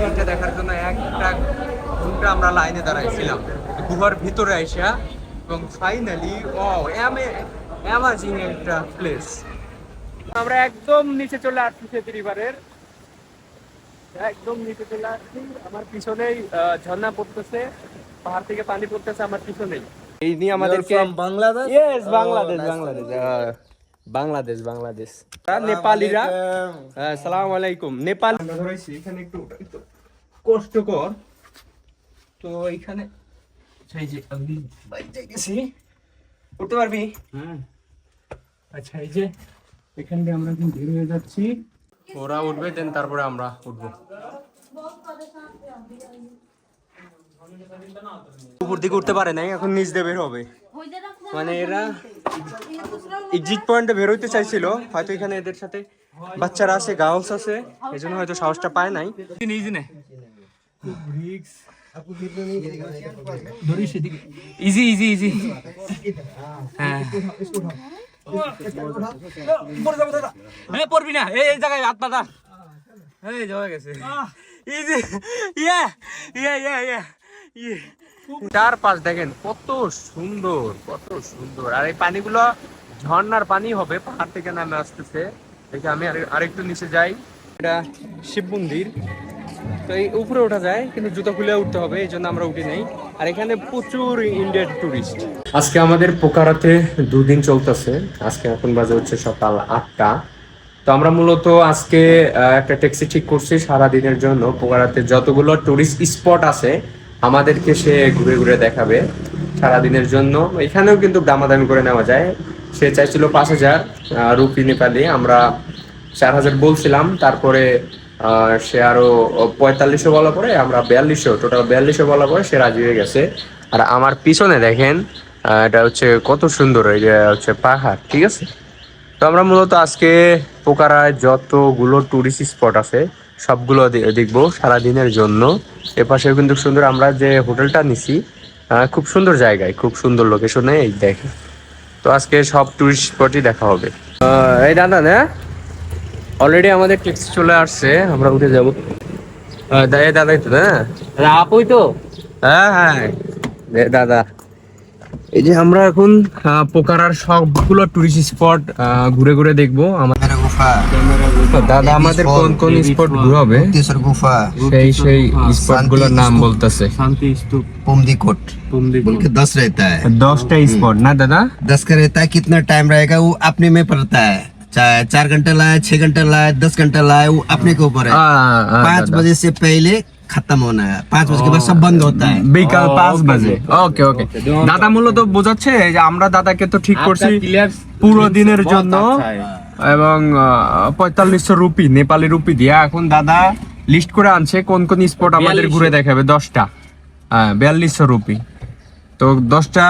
এটা দেখার জন্য একটা ঘন্টা আমরা লাইনে দাঁড়াইছিলাম গুহার ভিতরে আইসা, এবং ফাইনালি অ্যামাজিং একটা প্লেস। আমরা একদম নিচে চলে আসছি সেতু রিভারের, একদম নিচে চলে আসছি। আমার পিছনেই ঝর্ণা পড়তেছে, পাহাড় থেকে পানি পড়তেছে আমার পিছনেই। এই নিয়ে আমাদেরকে বাংলাদেশ। ইয়েস, বাংলাদেশ বাংলাদেশ বাংলাদেশ বাংলাদেশ। নেপালিরা আসসালামু আলাইকুম। নেপাল ধরেছি এখানে একটু কষ্টকর, তো এইখানে এই যে আমি বাইক যাইতেছি, উঠতে পারবি? হ্যাঁ। আচ্ছা, এই যে এখান থেকে আমরা এখন বের হয়ে যাচ্ছি, ওরা উঠবে দেন তারপরে আমরা উঠবো। উপর দিকে উঠতে পারে নাই, এখন নিচ দিয়ে বের হবে। মানে এরা এক্সিট পয়েন্টে বের হইতে চাইছিল, হয়তো এখানে এদের সাথে বাচ্চারা আছে, গার্লস আছে, এই জন্য হয়তো সাহসটা পায় নাই। Easy easy easy. হ্যাঁ, পড়বি না, এই জায়গায় হাত পাতা, এই যাওয়া গেছে। ইজি, ইয়ে ইয়ে ইয়ে ইয়ে ইয়ে। চারপাশ দেখেন কত সুন্দর, কত সুন্দর। আর এই পানিগুলো ঝর্ণার পানি হবে, পাহাড় থেকে নামে আসতেছে। দেখে আমি আরেকটু নিচে যাই। এটা শিব মন্দির, তো এই উপরে ওঠা যায় কিন্তু জুতো খুলে উঠতে হবে, এই জন্য আমরা উঠি নাই। আর এখানে প্রচুর ইন্ডিয়ান টুরিস্ট। আজকে আমাদের পোকারাতে 2 দিন চলতেছে। আজকে এখন বাজে হচ্ছে সকাল 8টা। তো আমরা মূলত আজকে একটা ট্যাক্সি ঠিক করছি সারা দিনের জন্য। পোকারাতে যতগুলো টুরিস্ট স্পট আছে আমাদেরকে সে ঘুরে ঘুরে দেখাবে সারাদিনের জন্য। এখানেও কিন্তু দামাদামি করে নেওয়া যায়। সে চাইছিল 5,000 রুপি নেপালি, আমরা 4,000 বলছিলাম। তারপরে সে আরো 4500 বলা পরে আমরা 4200, টোটাল 4200 বলা পরে সে রাজি হয়ে গেছে। আর আমার পিছনে দেখেন এটা হচ্ছে কত সুন্দর, এই যে হচ্ছে পাহাড়, ঠিক আছে। তো আমরা মূলত আজকে পোকারায় যতগুলো টুরিস্ট স্পট আছে সবগুলো দেখবো সারাদিনের জন্য। এপাশেও কিন্তু সুন্দর, আমরা যে হোটেলটা নিছি খুব সুন্দর জায়গায়, খুব সুন্দর লোকেশনে, এই দেখে। তো আজকে সব টুরিস্ট স্পটই দেখা হবে। এই দাদা না, অলরেডি আমাদের ট্যাক্সি চলে আসছে, আমরা উঠে যাবো। দাদাই তো না, আপুই তো? হ্যাঁ হ্যাঁ দাদা। এই যে আমরা এখন পোকারার সবগুলো টুরিস্ট স্পট ঘুরে ঘুরে দেখবো। দাদা আমাদের কোন কোন স্পট ঘুরাবে, সেই স্পট গুলোর নাম বলতেছে। शांति स्तूप, पुमदीकोट बोल के 10 रहता है। 10টা স্পট না দাদা? 10 का रहता है, कितना टाइम रहेगा वो अपने में पड़ता है। चाहे 4 घंटा लाए, 6 घंटा लाए, 10 घंटा लाए, वो अपने के ऊपर है। 5 बजे से पहले खत्म होना है, 5 बजे के बाद सब बंद होता है। বিকাল 5 বাজে। ওকে ওকে। দাদা মূলত বোঝাচ্ছে যে আমরা দাদাকে তো ঠিক করছি পুরো দিনের জন্য, এবং 4500 রুপি নেপালি রুপি দিয়া। এখন দাদা লিস্ট করে আনছে কোন কোন স্পট আমাদের ঘুরে দেখাবে। 10টা, 4200 রুপি। তো 10টা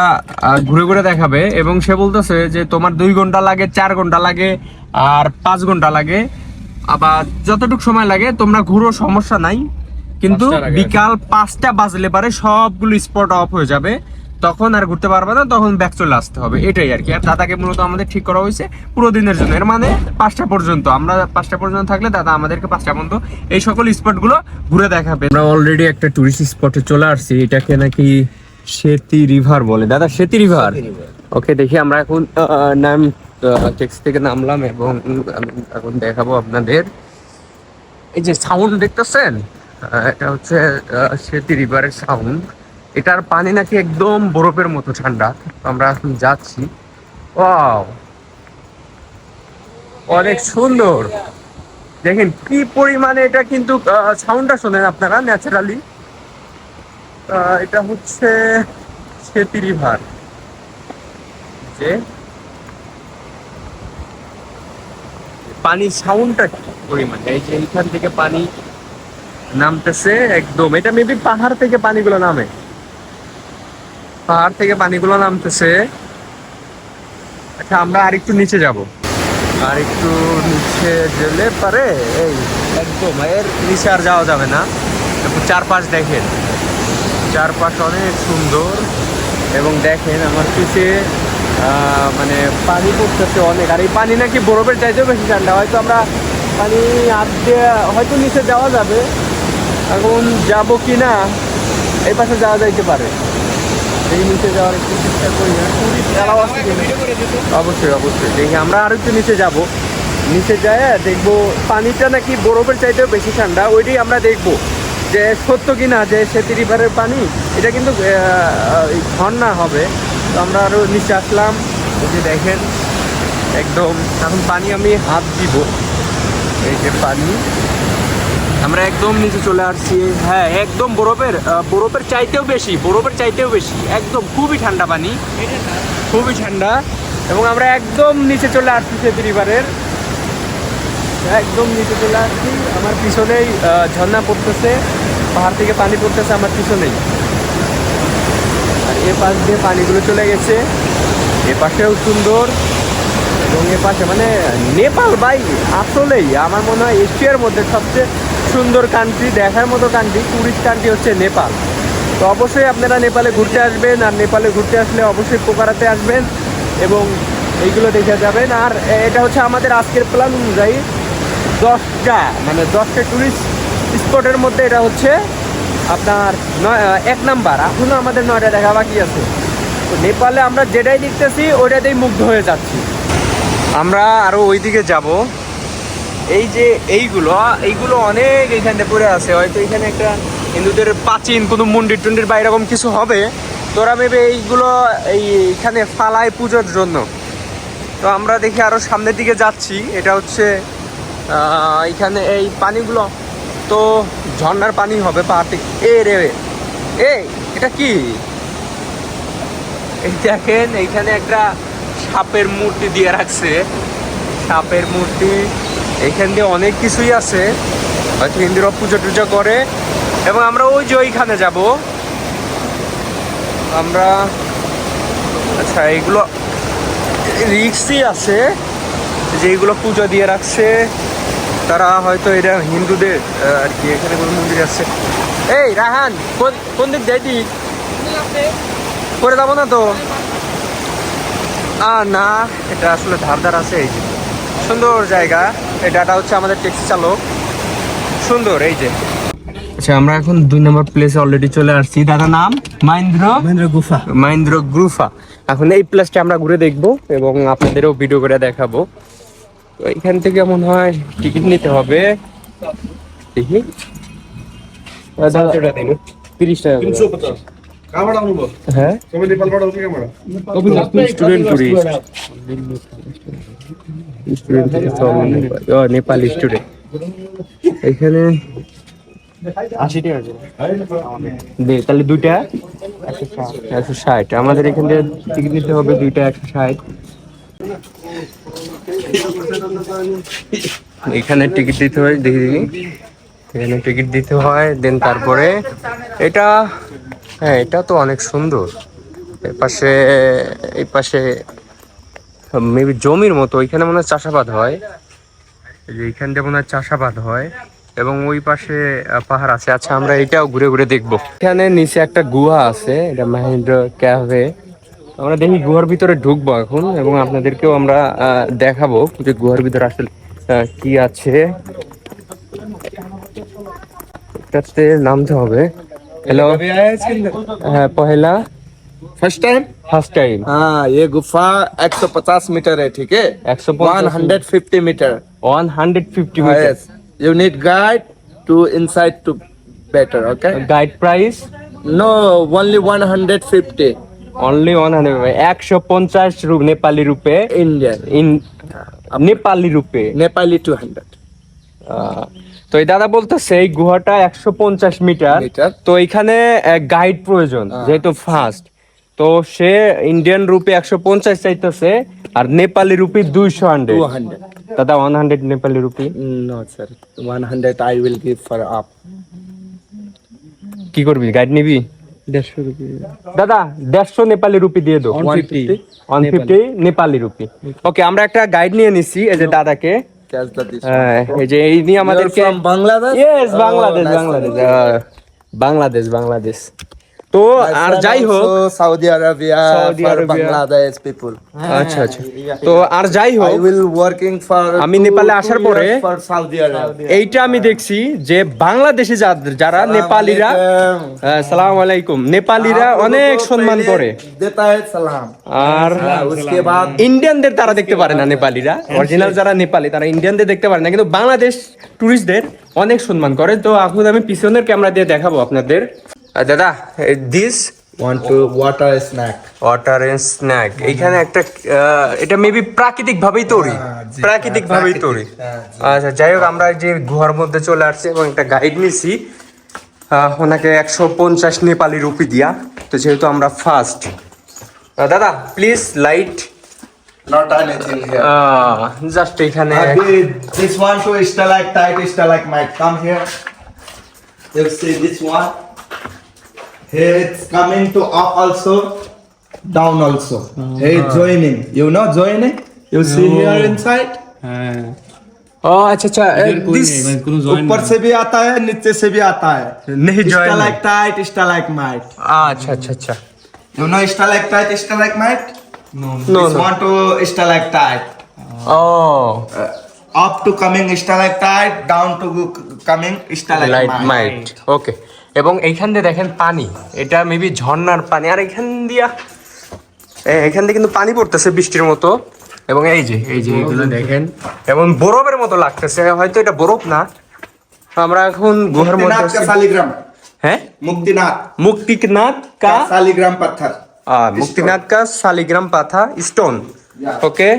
ঘুরে ঘুরে দেখাবে, এবং সে বলতেছে যে তোমার 2 ঘন্টা লাগে, 4 ঘন্টা লাগে, আর 5 ঘন্টা লাগে, আবার যতটুকু সময় লাগে তোমরা ঘুরো, সমস্যা নাই। কিন্তু বিকাল 5টা বাজলে পারে সবগুলো স্পট অফ হয়ে যাবে, তখন আর ঘুরতে পারবে না, তখন ব্যাক চলে আসতে হবে, এটাই আর কি। আর দাদাকে মূলত আমাদের ঠিক করা হয়েছে পুরো দিনের জন্য, এর মানে 5টা পর্যন্ত। আমরা 5টা পর্যন্ত থাকলে দাদা আমাদেরকে 5টা পর্যন্ত এই সকল স্পট গুলো ঘুরে দেখাবে। আমরা অলরেডি একটা টুরিস্ট স্পটে চলে আসছি, এটাকে নাকি সেতু রিভার বলে। দাদা সেতু রিভার, ওকে। দেখি আমরা এখন নাম ট্যাক্সি থেকে নামলাম, এবং এখন দেখাবো আপনাদের। এই যে সাউন্ড দেখতেছেন, এটা হচ্ছে সেতু রিভারের সাউন্ড। এটার পানি নাকি একদম বরফের মতো ঠান্ডা। আমরা এখন যাচ্ছি, ওয়াও অনেক সুন্দর। দেখেন কি পরিমাণে, এটা কিন্তু সাউন্ডটা শোনেন আপনারা ন্যাচারালি। এটা হচ্ছে সেতু রিভার, যে পানির সাউন্ডটা কি পরিমাণে। এই যে এইখান থেকে পানি নামতেছে একদম, এটা মেবি পাহাড় থেকে পানিগুলো নামে, পাহাড় থেকে পানিগুলো নামতেছে। আচ্ছা আমরা আরেকটু নিচে যাব, আরেকটু নিচে গেলে পারে এই একদম এর নিচে আর যাওয়া যাবে না। চারপাশ দেখেন, চারপাশ অনেক সুন্দর, এবং দেখেন আমার পিছে মানে পানি পড়তেছে অনেক। আর এই পানি নাকি বরফের চাইতেও বেশি ঠান্ডা। হয়তো আমরা পানি হাত দিয়ে হয়তো নিচে যাওয়া যাবে, এখন যাব কি না, এই পাশে যাওয়া যাইতে পারে, এই নিচে যাওয়ার একটু চেষ্টা করি। অবশ্যই অবশ্যই দেখি, আমরা আরো একটু নিচে যাব, নিচে যায় দেখবো পানিটা নাকি বরফের চাইতেও বেশি ঠান্ডা। ওইটাই আমরা দেখবো যে সত্য কিনা যে সেতু রিভারের পানি এটা কিন্তু ঝর্ণা হবে। তো আমরা আরো নিচে আসলাম, এই যে দেখেন একদম এখন পানি আমি হাত দিব, এই যে পানি, আমরা একদম নিচে চলে আসছি। হ্যাঁ একদম বরফের চাইতেও বেশি, একদম খুবই ঠান্ডা পানি, খুবই ঠান্ডা। এবং আমরা একদম নিচে চলে আসছি সেতু রিভারের, একদম নিচে চলে আসছি। আমার পিছনেই ঝর্ণা পড়তেছে, পাহাড় থেকে পানি পড়তেছে আমার পিছনেই। আর এ পাশ দিয়ে পানিগুলো চলে গেছে, এ পাশেও সুন্দর। এবং এ পাশে মানে নেপাল ভাই আসলেই আমার মনে হয় এশিয়ার মধ্যে সবচেয়ে সুন্দর কান্ট্রি, দেখার মতো কান্ট্রি, টুরিস্ট কান্ট্রি হচ্ছে নেপাল। তো অবশ্যই আপনারা নেপালে ঘুরতে আসবেন, আর নেপালে ঘুরতে আসলে অবশ্যই পোখারাতে আসবেন এবং এইগুলো দেখে যাবেন। আর এটা হচ্ছে আমাদের আজকের প্ল্যান অনুযায়ী 10টা টুরিস্ট স্পটের মধ্যে এটা হচ্ছে আপনার 1 নাম্বার। এখনও আমাদের 9টা দেখা বাকি আছে। তো নেপালে আমরা যেটাই দেখতেছি ওইটাতেই মুগ্ধ হয়ে যাচ্ছি। আমরা আরও ওইদিকে যাব। এই যে এইগুলো অনেক এইখানে পড়ে আছে, হয়তো এখানে একটা হিন্দুদের প্রাচীন কোনো মন্দির টন্দির বা এরকম কিছু হবে। তোরা ভেবে এইগুলো এইখানে ফালায় পুজোর জন্য। তো আমরা দেখি আরও সামনের দিকে যাচ্ছি। এটা হচ্ছে এইখানে এই পানিগুলো তো ঝর্ণার পানি হবে পাহাড় থেকে। এটা কি? এই দেখেন এইখানে একটা সাপের মূর্তি দিয়ে রাখছে, সাপের মূর্তি। এইখান দিয়ে অনেক কিছুই আছে, হয়তো হিন্দুরা পুজো টুজো করে। এবং আমরা ওই যে ওইখানে যাব আমরা। আচ্ছা এইগুলো রিক্সই আছে, যেগুলো পুজো দিয়ে রাখছে তারা হয়তো এটা হিন্দুদের আর কি। এখানে কোনো মন্দির আছে। এই রাহান কোন দিক যাই দিক করে যাবো না তো? না, এটা আসলে ধার আছে। এই যে সুন্দর জায়গা, এটা হচ্ছে আমাদের ট্যাক্সি চালক, সুন্দর। এই যে আচ্ছা, আমরা এখন 2 নম্বর প্লেসে অলরেডি চলে আসছি। দাদা নাম? মহেন্দ্র গুফা। এখন এই প্লেসটা আমরা ঘুরে দেখবো এবং আপনাদেরও ভিডিও করে দেখাবো। তো এখান থেকে মনে হয় টিকিট নিতে হবে, দেখি 30 টাকা। হ্যাঁ নেপালি স্টুডেন্ট এখানে 80 টাকা দে, তাহলে দুইটা 160। আমাদের এখান থেকে টিকিট নিতে হবে দুইটা 160। এখানে টিকিট দিতে হয়, দেখি এখানে টিকিট দিতে হয়। দেন তারপরে এটা, হ্যাঁ এটা তো অনেক সুন্দর। এই পাশে মেবি জমির মতো, এখানে মনে হয় চাষাবাদ হয়। এইখান দিয়ে মনে হয় চাষাবাদ হয় এবং ওই পাশে পাহাড় আছে। আচ্ছা আমরা এটাও ঘুরে ঘুরে দেখবো। এখানে নিচে একটা গুহা আছে, এটা মহেন্দ্র ক্যাভে। আমরা দেখি গুহার ভিতরে ঢুকবো এখন এবং আপনাদেরকেও আমরা দেখাবো যে গুহার ভিতরে আসলে কি আছে। এটাতে নামতে হবে। হ্যালো, হ্যাঁ পহেলা फर्स्ट टाइम। हाँ, ये गुफा 150 मीटर है, ठीक है? 150 मीटर। 150 मीटर। Yes. You need guide to inside to better, okay? Guide price? No, only 150 only 150 Nepali rupee. Indian. Nepali rupee. Nepali 200. তো এই দাদা বলতেছে এই গুহাটা 150 মিটার। তো এখানে গাইড প্রয়োজন, যেহেতু ফার্স্ট। তো সে ইন্ডিয়ান রুপি 150 চাইতেছে আর নেপালি রুপি 200। দাদা 100 Nepali rupee? No sir, 100 I will give for up. কি করবি, গাইড নিবি? 150 রুপি দাদা, 150 নেপালি রুপি দিয়ে দাও। 150 নেপালি রুপি। ওকে, আমরা একটা গাইড নিয়ে নিছি এই যে দাদাকে। এই যে এই নিয়ে আমাদেরকে বাংলাদেশ। ইয়েস, বাংলাদেশ। তো তো My আর friend যাই হোক, also Saudi Arabia, Saudi for Arabia. Bangladesh people. আচ্ছা আচ্ছা, তো আর যাই I হোক, will working for আমি 2 নেপালে আসার পরে years for Saudi Arabia. এইটা আমি দেখছি যে বাংলাদেশে যারা নেপালিরা, সালাম আলাইকুম, নেপালিরা आप लोगों অনেক को সম্মান पहले করে, देता है सलाम, আর उसके बाद ইন্ডিয়ানদের তারা দেখতে পারে না, নেপালিরা অরিজিনাল যারা নেপালি তারা ইন্ডিয়ানদের দেখতে পারে না, কিন্তু বাংলাদেশ টুরিস্টদের অনেক সম্মান করে। তো এখন আমি পিছনের ক্যামেরা দিয়ে দেখাবো আপনাদের। দাদা, this want to water snack. Water and snack, এইখানে একটা এটা মেবি প্রাকৃতিক ভাবেই তৈরি, জি, প্রাকৃতিক ভাবেই তৈরি। আচ্ছা, যাই হোক, আমরা যে গুহার মধ্যে চলে আসছি এবং একটা গাইড নিছি, ওনাকে 150 নেপালি রুপি দিয়া। তো যেহেতু আমরা ফার্স্ট, দাদা please light, Not anything here. Just এখানে This one to stalactite, come here. You see this one? Here it's coming to up also, down also. Here it's joining. You know joining? You see here inside? ও আচ্ছা আচ্ছা, this ऊपर से भी आता है, नीचे से भी आता है. नहीं join है। Stalactite. আচ্ছা আচ্ছা আচ্ছা, You know stalactite? No, This no. one to stalactite. ও Up to coming stalactite, down to coming light stalagmite. Mite, okay. এবং এইখান দিয়ে দেখেন পানি, এটা মেবি ঝর্ণার পানি, আর এখান দিয়ে কিন্তু পানি পড়তেছে বৃষ্টির মতো। এবং এই যে এগুলো দেখেন, এবং বরফের মতো লাগতেছে, হয়তো এটা বরফ না। আমরা এখন গুহার মধ্যে मुक्तिनाथ का আছি। शालिग्राम. হ্যাঁ, मुक्तिनाथ মুক্তিনাথ কা शालिग्राम पत्थर. মুক্তিনাথ কা শালিগ্রাম পাথা স্টোন, ওকে।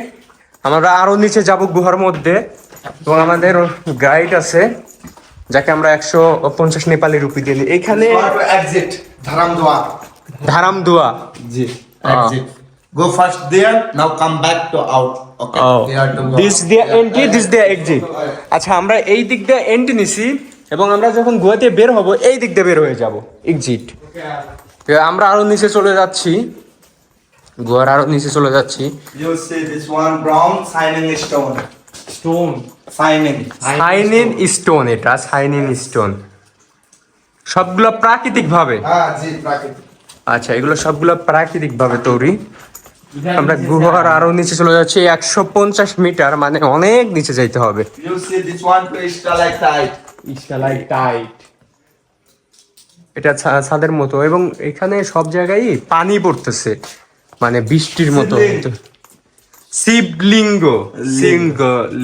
আমরা আরো নিচে যাব গুহার মধ্যে, এবং আমাদের গাইড আছে যাকে আমরা 150 নেপালি রুপি দিয়ে দিই। এখানে This one to exit. Dharamdua. ধারামদুয়া, Ji. Exit. Go first there. Now come back to out. Okay. Here to go. This দিয়ে এন্ট্রি, দিস দিয়ে এক্সিট। আচ্ছা, আমরা এই দিক দিয়ে এন্ট্রি নিছি, এবং আমরা যখন গুহাতে বের হব এই দিক দিয়ে বের হয়ে যাব, এক্সিট। আমরা আরো নিচে চলে যাচ্ছি, গুহার আরো নিচে চলে যাচ্ছি। You see this one brown shining stone. Shining. Shining stone, এটা সাইনিন স্টোন, সবগুলো প্রাকৃতিক ভাবে। Ji. Prakriti. আচ্ছা, এগুলো সবগুলো প্রাকৃতিক ভাবে তৈরি। আমরা গুহার আরো নিচে চলে যাচ্ছি, 150 মিটার, মানে অনেক নিচে যাইতে হবে। You see this one to stalactite. এটা ছাদের মতো, এবং এখানে সব জায়গায় পানি পড়তেছে, মানে বৃষ্টির মতো। শিবলিঙ্গ,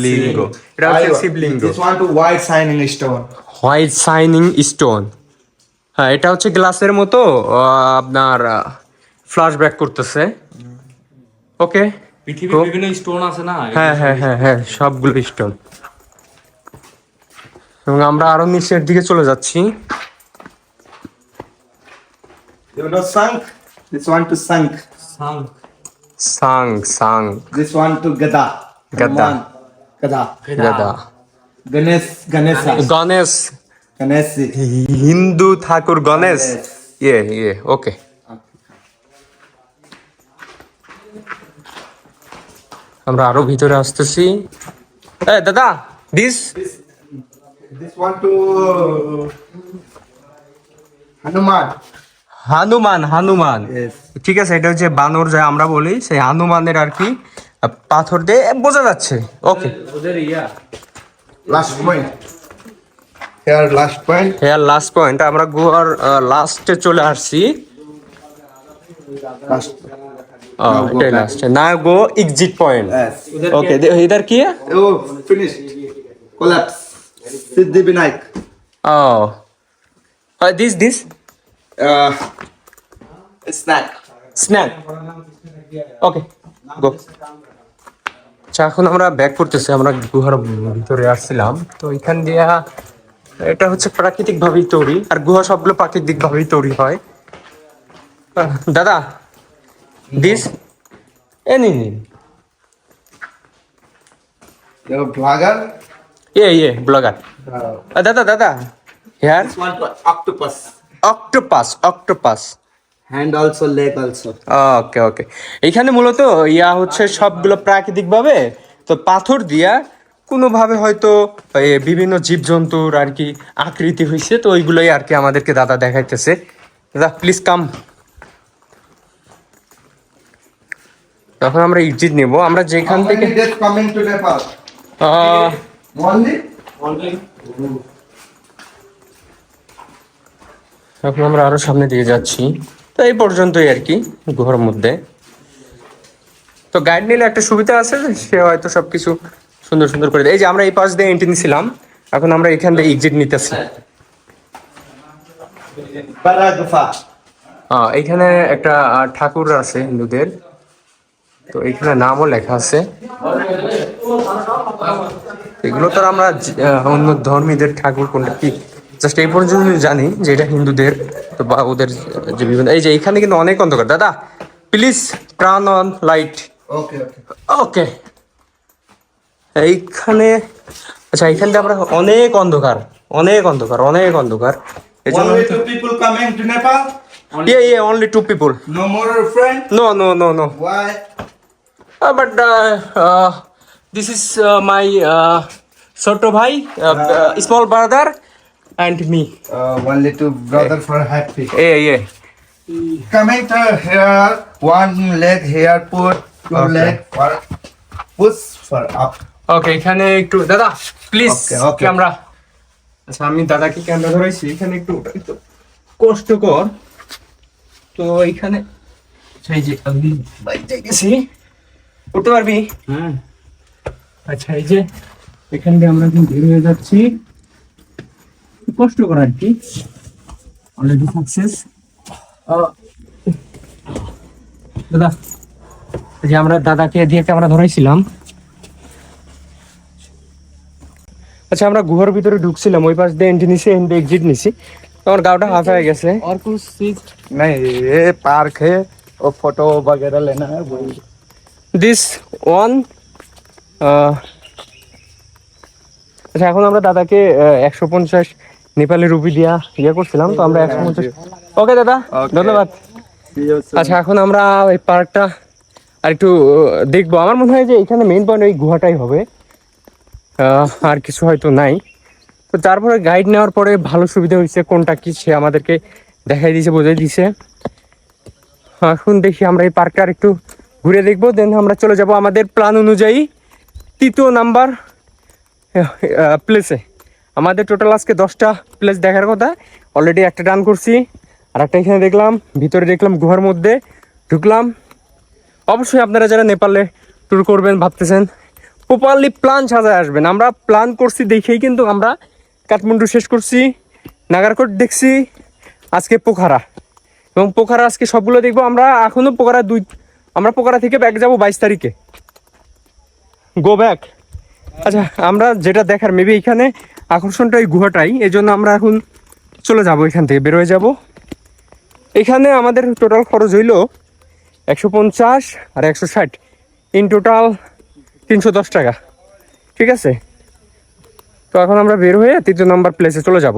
লিঙ্গ, এটা হচ্ছে শিবলিঙ্গ। This one to white shining stone. White shining stone, হ্যাঁ, এটা হচ্ছে গ্লাসের মতো, আপনার ফ্ল্যাশব্যাক করতেছে, ওকে। পৃথিবীর বিভিন্ন স্টোন আছে না, হ্যাঁ, সবগুলো স্টোন। এবং আমরা আরো নিচের দিকে চলে যাচ্ছি। You know Sank? This one to Sank. Tsang This one to Gada. Gada. Hanuman. Gada. দাদা, Ganesha. গণেশ, Ganeshi. হিন্দু ঠাকুর গণেশ, ইয়ে ওকে। আমরা আরো ভিতরে আসতেছি। দাদা, this This one to Hanuman. Hanuman, Yes. ঠিক আছে, এটা হচ্ছে বানর যা আমরা বলি, সেই হানুমানের আর কি পাথর দিয়ে বোঝা যাচ্ছে, ওকে। ওদের Last point. Here last point. হ্যাঁ, লাস্ট পয়েন্ট, আমরা গুহার লাস্টে চলে আসছি। Last. এটাই লাস্ট, না go exit point, Yes. Okay. ইধার কি है? Oh, finished. Collapse. Siddhi Vinayak. This Snack. Snack, okay, go. আচ্ছা, এখন আমরা ব্যাক করতেছি, আমরা গুহার ভিতরে আসছিলাম, তো এখান দিয়া এটা হচ্ছে প্রাকৃতিক ভাবেই তৈরি, আর গুহা সবগুলো প্রাকৃতিক ভাবেই তৈরি হয়। দাদা, দিস নিন, You're a vlogger. ইয়ে ব্লগার। দাদা, here This one to octopus. Octopus. Hand also, leg also. Okay. এইখানে মূলত হচ্ছে সবগুলো প্রাকৃতিক ভাবে, তো পাথর দিয়া কোনোভাবে হয়তো বিভিন্ন জীবজন্তুর আর কি আকৃতি হয়েছে, তো ওইগুলোই আর কি আমাদেরকে দাদা দেখাইতেছে। দাদা প্লিজ কাম। তখন আমরা এক্সিট নেব, আমরা যেখান How থেকে many days coming to Nepal? Only? এখন আমরা আরো সামনের দিকে যাচ্ছি। তো এই পর্যন্তই আর কি গুহার মধ্যে। তো গাইড নিলে একটা সুবিধা আছে যে সে হয়তো সবকিছু সুন্দর সুন্দর করে দেয়। এই যে আমরা এই পাশ দিয়ে এন্ট্রি নিছিলাম, এখন আমরা এখান থেকে এক্সিট নিতেছি। Bara Gufa. এইখানে একটা ঠাকুর আছে হিন্দুদের, তো এখানে নামও লেখা আছে। এগুলো তো আর আমরা অন্য ধর্মীদের ঠাকুর কোনটা কি জাস্ট এই পর্যন্ত জানি যে এটা হিন্দুদের, তো বা ওদের যে বিভিন্ন, এই যে এখানে কিন্তু অনেক অন্ধকার। দাদা please turn on light. Okay, okay. ওকে, এইখানে আচ্ছা এইখান থেকে আমরা অনেক অন্ধকার, অনেক অন্ধকার, অনেক অন্ধকার। এই জন্য Only 2 people coming to Nepal? only 2 people. No more friend? No. Why? But this is my Soto bhai, small brother, and me. Only 2 brother for happy. Yeah. Coming to here, 1 leg here put, 2 Okay. leg for push for up. Okay, এখানে একটু দাদা please Okay. Camera. আচ্ছা আমি দাদাকে camera ধরাইছি, এখানে একটু কষ্টকর। তো এইখানে সেই যে আমি বাইরে গেছি, উঠতে পারবি? হ্যাঁ। আচ্ছা এই যে এখান থেকে আমরা এখন বের হয়ে যাচ্ছি, কষ্ট কর আর কি। Already success. দাদা এই যে আমরা দাদাকে দিয়ে ক্যামেরা ধরাইছিলাম। আচ্ছা আমরা গুহার ভিতরে ঢুকছিলাম, ওই পাশ দিয়ে এন্ট্রি নিছি, এক্সিট নিছি। আমার গাওটা হাফ হয়ে গেছে। और कुछ चीज नहीं, ये पार्क है और फोटो वगैरह लेना है वही। This one. আচ্ছা এখন আমরা দাদাকে 150 নেপালি রুপি দিয়া করছিলাম, তো আমরা 150। ওকে দাদা ধন্যবাদ। আচ্ছা এখন আমরা এই পার্কটা আর একটু দেখবো। আমার মনে হয় যে এখানে মেইন পয়েন্ট ওই গুহাটাই হবে, আর কিছু হয়তো নাই। তো তারপরে গাইড নেওয়ার পরে ভালো সুবিধা হয়েছে, কোনটা কি সে আমাদেরকে দেখাই দিয়েছে, বোঝাই দিয়েছে। এখন দেখি আমরা এই পার্কটা আর একটু ঘুরে দেখবো, দেন আমরা চলে যাব আমাদের প্ল্যান অনুযায়ী 3য় নাম্বার প্লেসে। আমাদের টোটাল আজকে 10টা প্লেস দেখার কথা, অলরেডি একটা ডান করছি, আর একটা এখানে দেখলাম, ভিতরে দেখলাম গুহার মধ্যে ঢুকলাম। অবশ্যই আপনারা যারা নেপালে ট্যুর করবেন ভাবতেছেন, প্রপারলি প্ল্যান সাজায় আসবেন। আমরা প্ল্যান করছি দেখেই কিন্তু আমরা কাঠমান্ডু শেষ করছি, নাগারকোট দেখছি, আজকে পোখারা, এবং পোখারা আজকে সবগুলো দেখবো। আমরা এখনো আমরা পোখারা থেকে ব্যাক যাব 22 তারিখে, গো ব্যাক। আচ্ছা আমরা যেটা দেখার মেবি এখানে আকর্ষণটা এই গুহাটাই, এই জন্য আমরা এখন চলে যাব, এখান থেকে বেরোয় যাব। এখানে আমাদের টোটাল খরচ হইল 150 আর 160, ইন টোটাল 310 টাকা, ঠিক আছে। তো এখন আমরা বের হয়ে 3 নাম্বার প্লেসে চলে যাব।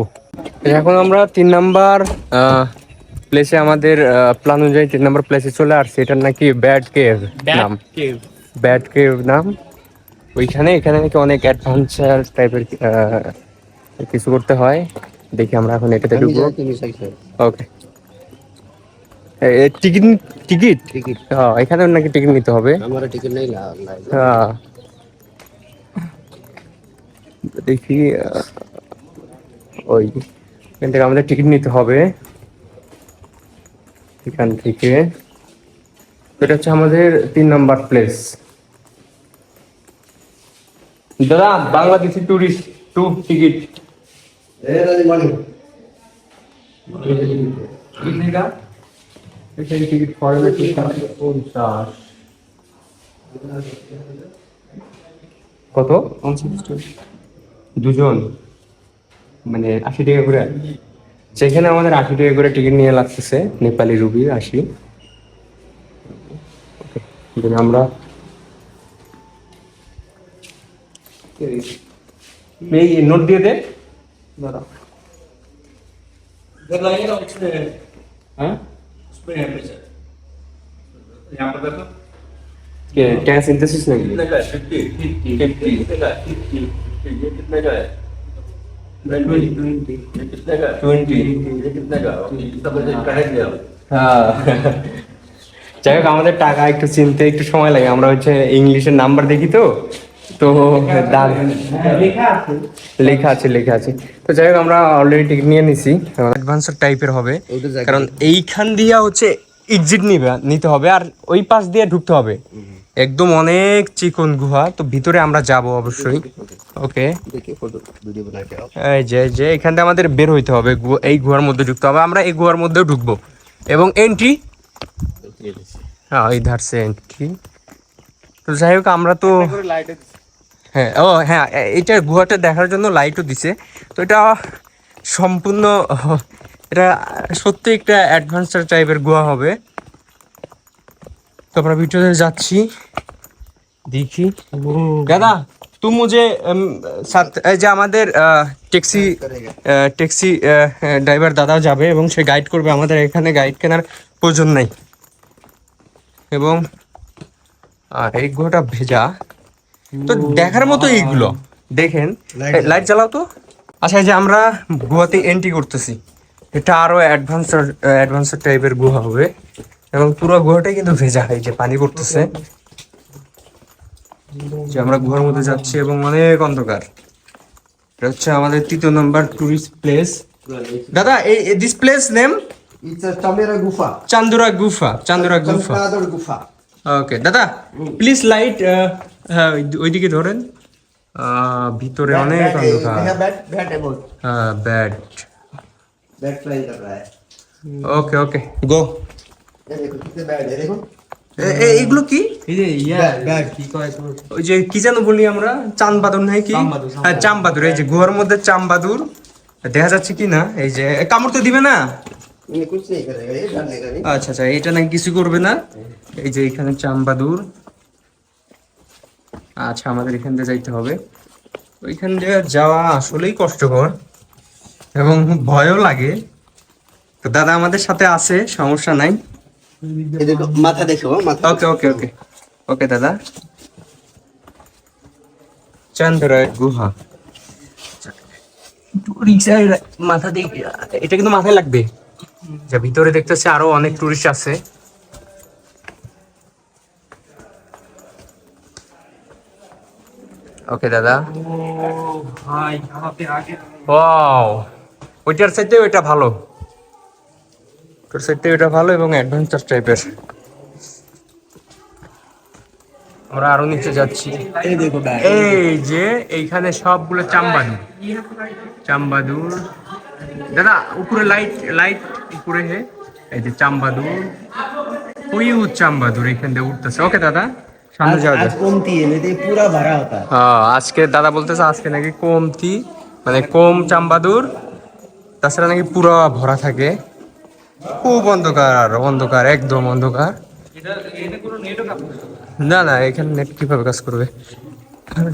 এখন আমরা 3 নাম্বার প্লেসে আমাদের প্ল্যান অনুযায়ী 3 নাম্বার প্লেসে চলে আসছে। এটার নাকি ব্যাড কেভ নাম, ব্যাড কেভ নাম। ওইখানে এখানে নাকি অনেক অ্যাডভেঞ্চার টাইপের কিছু করতে হয়। দেখি আমরা এখন এটাতে ঢুকবো। ওকে, টিকিট টিকিট টিকিট হ্যাঁ, এখানে নাকি টিকিট নিতে হবে। हमारा टिकट नहीं ला। হ্যাঁ দেখি, ওই এখান থেকে আমাদের টিকিট নিতে হবে, এখান থেকে। এটা হচ্ছে আমাদের 3 নাম্বার প্লেস। দাদা বাংলাদেশি টুরিস্ট 2 টিকিট টিকিট ফরেনের টিকিট 50 কত? 2 জন মানে 80 টাকা করে। সেখানে আমাদের 80 টাকা করে টিকিট নিয়ে লাগতেছে, নেপালি রুপি 80। আমরা এই নোট দিয়ে দে দাদা। हाँ क्या सिंथेसिस नहीं? कितने का है? 50 कितने का है? যাই হোক আমাদের টাকা একটু চিনতে একটু সময় লাগে, আমরা হচ্ছে ইংলিশের নাম্বার দেখি তো তো লেখা আছে তো যাই হোক আমরা অলরেডি টিকিট নিয়ে নিছি, অ্যাডভান্সার টাইপের হবে কারণ এইখান দিয়ে হচ্ছে এক্সিট নিতে হবে আর ওই পাশ দিয়ে ঢুকতে হবে, একদম অনেক চিকন গুহা, তো ভিতরে আমরা যাব অবশ্যই। ওকে এই যে এখান থেকে আমাদের বের হইতে হবে, এই গুহার মধ্যে ঢুকতে হবে, আমরা এই গুহার মধ্যেও ঢুকবো এবং এন্ট্রি হ্যাঁ ইধার সে এন্ট্রি। তো যাই হোক আমরা তো হ্যাঁ ও হ্যাঁ এটা গুহাটা দেখার জন্য লাইটও দিছে, তো এটা সম্পূর্ণ এটা সত্যি একটা অ্যাডভেঞ্চার টাইপের গুহা হবে। তো আমরা ভিতরে যাচ্ছি দেখি। দাদা তুমি মুঝে সাথ যে আমাদের ট্যাক্সি ড্রাইভার দাদা যাবে এবং সে গাইড করবে, আমাদের এখানে গাইড কেনার প্রয়োজন নাই। এবং এই গুহাটা ভেজা, তো দেখার মতো এইগুলো দেখেন, লাইট জ্বালাও তো। আচ্ছা এই যে আমরা গুহাতে এন্ট্রি করতেছি, এটা আরো অ্যাডভান্সার টাইপের গুহা হবে এবং পুরো গুহাটাই কিন্তু ভেজা, এই যে পানি পড়তেছে, যে আমরা গুহার মধ্যে যাচ্ছি এবং অনেক অন্ধকার। এটা হচ্ছে আমাদের 3 নম্বর টুরিস্ট প্লেস। দাদা এই দিস প্লেস নেম চান্দুরা গুফা। ওকে দাদা প্লিজ লাইট, হ্যাঁ ওইদিকে ধরেন, ভিতরে অনেক অন্ধকার। হ্যাঁ ব্যাড ওকে গো। এইগুলো কি ওই যে কি যেন বলি আমরা, চাঁদবাদুর নাই কি? হ্যাঁ চামবাদুর, এই যে গুহার মধ্যে চামবাদুর দেখা যাচ্ছে কি না, এই যে কামড় তো দিবে না? আচ্ছা এটা নাকি কিছু করবে না, এই যে এখানে চামবাদুর। আচ্ছা আমাদের এখান দিয়ে যাইতে হবে, ওইখান দিয়ে যাওয়া আসলেই কষ্টকর এবং ভয়ও লাগে। তো দাদা আমাদের সাথে আছে, সমস্যা নাই। মাথা দেখো মাথা। ওকে দাদা। চান্দরায় গুহা, মাথা দেখ, এটা কিন্তু মাথায় লাগবে। যা ভিতরে দেখতেছে আরো অনেক টুরিস্ট আছে। ওকে দাদা। ওয়াও, ওইটার সাইডে ওইটা ভালো, তোর সাইডে ওইটা ভালো এবং অ্যাডভেঞ্চার টাইপের। আমরা আরো নিচে যাচ্ছি, এই যে এইখানে সবগুলো চাম্বাদুর। দাদা উপরে লাইট উপরে হে, এই যে চাম্বাদুর, ওই চাম্বাদুর এখান দিয়ে উঠতেছে। ওকে দাদা সামনে যাওয়া যায়। পুরা ভরা হতা। হ্যাঁ আজকে দাদা বলতেছে আজকে নাকি কমতি, মানে কম চাম্বাদুর, তাছাড়া নাকি পুরো ভরা থাকে। খুব অন্ধকার একদম অন্ধকার। না এখানে নেট কিভাবে কাজ করবে?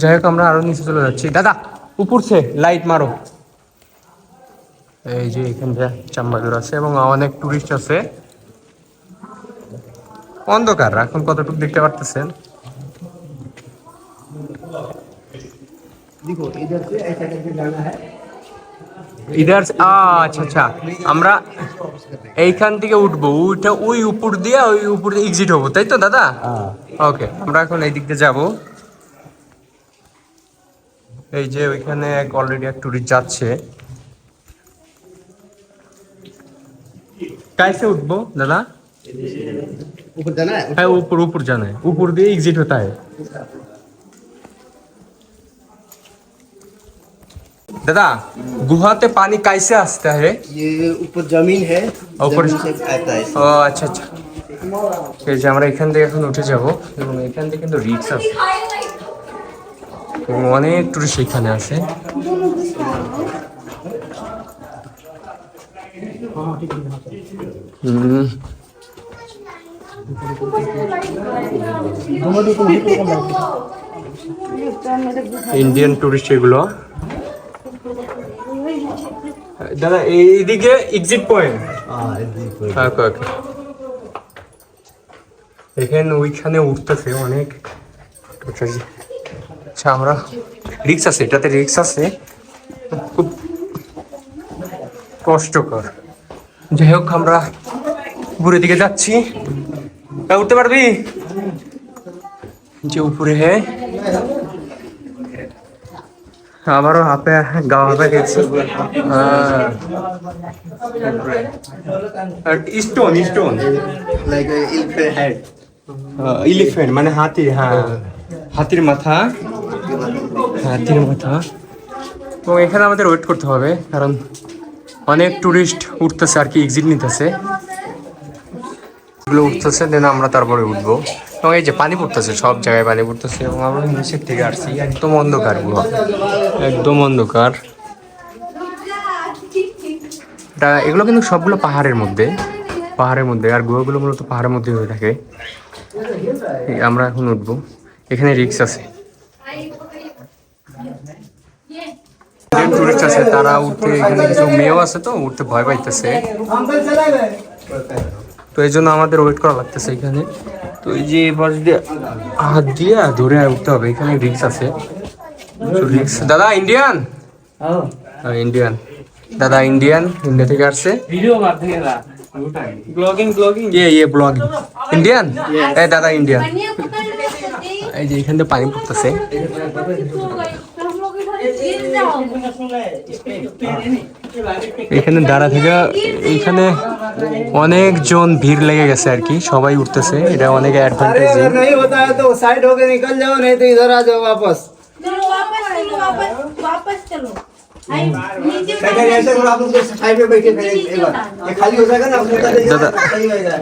যাই হোক আমরা আরো নিচে চলে যাচ্ছি। দাদা উপর সে লাইট মারো, এই যে এখান দিয়ে চাম্বাদুর আছে এবং অনেক টুরিস্ট আছে। অন্ধকার এখন কতটুকু দেখতে পারতেছেন? ইধার আচ্ছা আমরা এইখান থেকে উঠবো, ওই উপর দিয়ে এক্সিট হবো, তাই তো দাদা? ওকে আমরা এখন এই দিক দিয়ে যাবো। এই যে ওইখানে অলরেডি এক টুরিস্ট যাচ্ছে। कैसे उठबो दादा? ऊपर जाना है? है ऊपर जाना है, ऊपर दिए एग्जिट होता है। दादा गुहाते पानी कैसे आता है? ये ऊपर जमीन है, ऊपर जमीन से आता है। ও আচ্ছা এই যে আমরা এখান থেকে এখন উঠে যাব এবং এখান থেকে কিন্তু রিক্স আছে এবং অনেক টুরিস্ট এখানে আছে। ইন্ডিয়ান টুরিস্ট এগুলো। দাদা এইদিকে এক্সিট পয়েন্ট। এখানে ওইখানে উঠতেছে অনেক। আচ্ছা আমরা রিক্স আছে, এটাতে রিক্স আছে, খুব কষ্টকর। যাই হোক আমরা উপরের দিকে যাচ্ছি। উঠতে পারবি? যে উপরে আবারও হাঁপে গা হাঁপে গেছি। Stone stone like elephant head. Elephant মানে হাতি, হ্যাঁ হাতির মাথা, হাতির মাথা। তো এখানে আমাদের ওয়েট করতে হবে কারণ অনেক টুরিস্ট উঠতেছে আর কি, এক্সিট নিতেছে, এগুলো উঠতেছে, দেন আমরা তারপরে উঠবো। এবং এই যে পানি পড়তেছে, সব জায়গায় পানি পড়তেছে এবং আমরা নিচের থেকে আসছি, একদম অন্ধকার গুহা, একদম অন্ধকার। এটা এগুলো কিন্তু সবগুলো পাহাড়ের মধ্যে, আর গুহাগুলো মূলত পাহাড়ের মধ্যে হয়ে থাকে। আমরা এখন উঠবো, এখানে রিক্স আছে, টুরিস্ট আছে তারা উঠতে, এখানে কিছু মেয়েও আছে তো উঠতে ভয় পাইতেছে, তো এই জন্য আমাদের ওয়েট করা লাগতেছে এখানে। তো এই যে এবার দিয়ে হাত দিয়ে ধরে উঠতে হবে, এখানে রিক্স আছে, রিক্স। দাদা ইন্ডিয়ান? ইন্ডিয়ান দাদা, ইন্ডিয়া থেকে আসছে। ব্লগিং ইন্ডিয়ান, এই দাদা ইন্ডিয়ান। এই যে এখান থেকে পানি পড়তেছে, এখানে দাঁড়া থেকে এখানে অনেকজন ভিড় লেগে গেছে আর কি, সবাই উঠতেছে, এটা অনেক অ্যাডভান্টেজ। नहीं होता है तो साइड होके निकल जाओ, नहीं तो इधर आ जाओ वापस। चलो वापस चलो। ऐसे करो, आप लोग साइड पे बैठे पहले एक बार, ये खाली हो जाएगा ना, आप लोग दादा सही होएगा।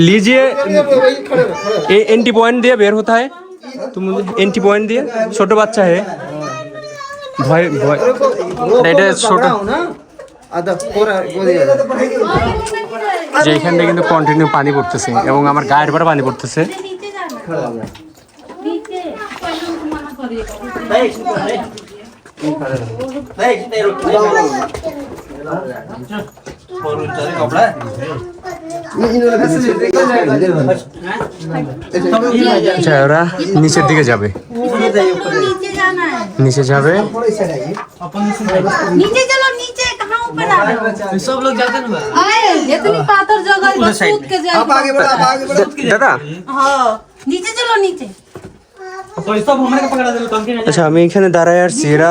लीजिए, वही खड़े रहो, खड़े रहो। एंटी पॉइंट दिया बेर होता है, तो मुझे एंटी पॉइंट दिया, छोटा बच्चा है, भय भय এটা ছোট। আদা পুরা বলে যে এখান থেকে কিন্তু কন্টিনিউ পানি পড়তেছে এবং আমার গায়ের পরে পানি পড়তেছে। नीचे जाना नीचे मना करिएगा। আচ্ছা ওরা নিচের দিকে যাবে, नीचे जाना है, নিচে যাবে। नीचे चलो, नीचे कहाँ ऊपर आ रहे हो? सब लोग जाते हैं ना, अरे इतनी पातर जगह है, बस कूद के जाए। आप आगे बढ़ो, आप आगे बढ़ो। দাদা हाँ नीचे चलो, नीचे। আচ্ছা আমি এখানে দাঁড়ায় আসছি, এরা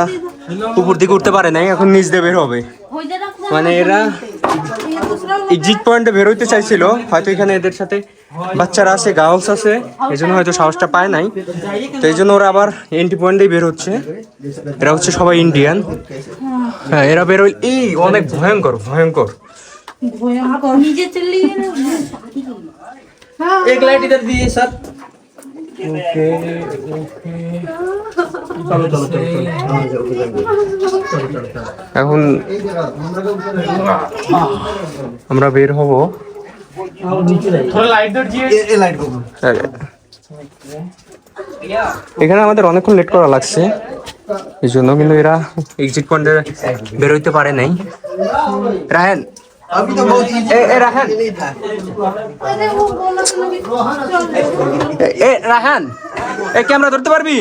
উপর দিকে উঠতে পারে নাই, এখন নিচ দিয়ে বের হবে। हो जरा মানে এরা ये दूसरा लोग এক্সিট পয়েন্টে বের হইতে চাইছিল, হয়তো এখানে এদের সাথে বাচ্চারা আছে, গার্লস আছে, এই জন্য হয়তো সাহসটা পায় নাই, তো এই জন্য ওরা আবার এন্ট্রি পয়েন্টেই বের হচ্ছে। এরা হচ্ছে সবাই ইন্ডিয়ান, হ্যাঁ এরা বের হইল, এই অনেক ভয়ঙ্কর ভয়ঙ্কর। भयंकर नीचे चल रही है ना। एक लाइट इधर दीजिए सर। ওকে ওকে, এখন আমরা বের হব। ये लाइट को এখানে আমাদের অনেকক্ষণ লেট করা লাগছে, এই জন্য কিন্তু এরা এক্সিট পয়েন্টে বের হইতে পারে নাই। রাহেন, अभी तो बहुत এ রাহেন, नहीं था। अरे वो बोला कि এ রাহেন, এ ক্যামেরা ধরতে পারবি?